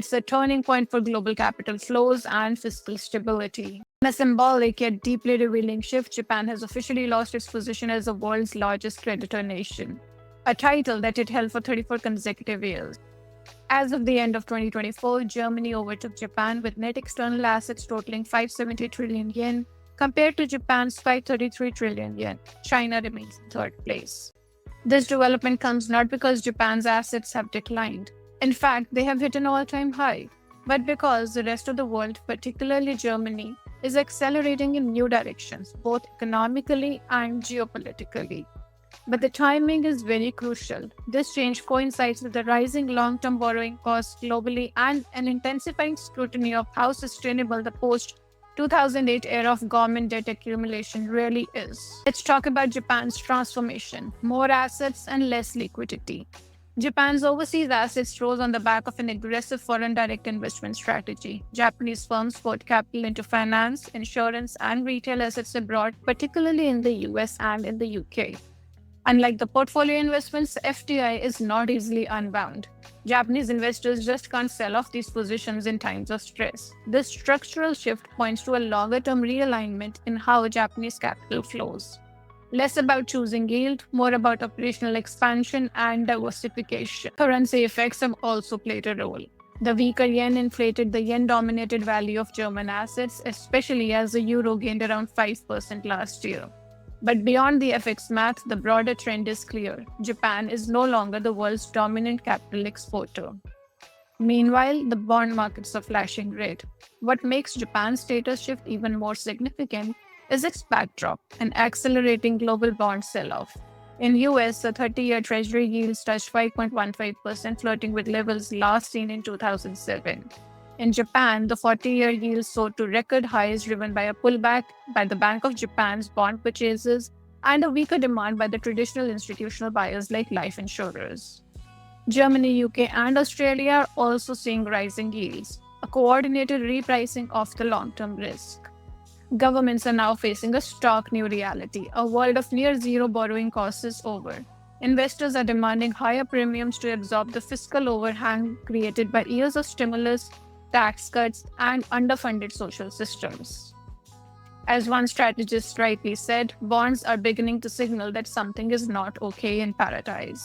It's a turning point for global capital flows and fiscal stability. In a symbolic yet deeply revealing shift, Japan has officially lost its position as the world's largest creditor nation, a title that it held for 34 consecutive years. As of the end of 2024, Germany overtook Japan with net external assets totaling 570 trillion yen, compared to Japan's 533 trillion yen. China remains in third place. This development comes not because Japan's assets have declined. In fact, they have hit an all-time high, but because the rest of the world, particularly Germany, is accelerating in new directions, both economically and geopolitically. But the timing is very crucial. This change coincides with the rising long-term borrowing costs globally and an intensifying scrutiny of how sustainable the post-2008 era of government debt accumulation really is. Let's talk about Japan's transformation: more assets and less liquidity. Japan's overseas assets rose on the back of an aggressive foreign direct investment strategy. Japanese firms poured capital into finance, insurance, and retail assets abroad, particularly in the US and in the UK. Unlike the portfolio investments, FDI is not easily unwound. Japanese investors just can't sell off these positions in times of stress. This structural shift points to a longer-term realignment in how Japanese capital flows. Less about choosing yield, more about operational expansion and diversification. Currency effects have also played a role. The weaker yen inflated the yen-dominated value of German assets, especially as the euro gained around 5% last year. But beyond the FX math, the broader trend is clear. Japan is no longer the world's dominant capital exporter. Meanwhile, the bond markets are flashing red. What makes Japan's status shift even more significant is its backdrop, an accelerating global bond sell-off. In US, the 30-year Treasury yields touched 5.15%, flirting with levels last seen in 2007. In Japan, the 40-year yield soared to record highs, driven by a pullback by the Bank of Japan's bond purchases and a weaker demand by the traditional institutional buyers like life insurers. Germany, UK, and Australia are also seeing rising yields, a coordinated repricing of the long-term risk. Governments are now facing a stark new reality. A world of near-zero borrowing costs is over. Investors are demanding higher premiums to absorb the fiscal overhang created by years of stimulus, tax cuts, and underfunded social systems. As one strategist rightly said, bonds are beginning to signal that something is not okay in paradise.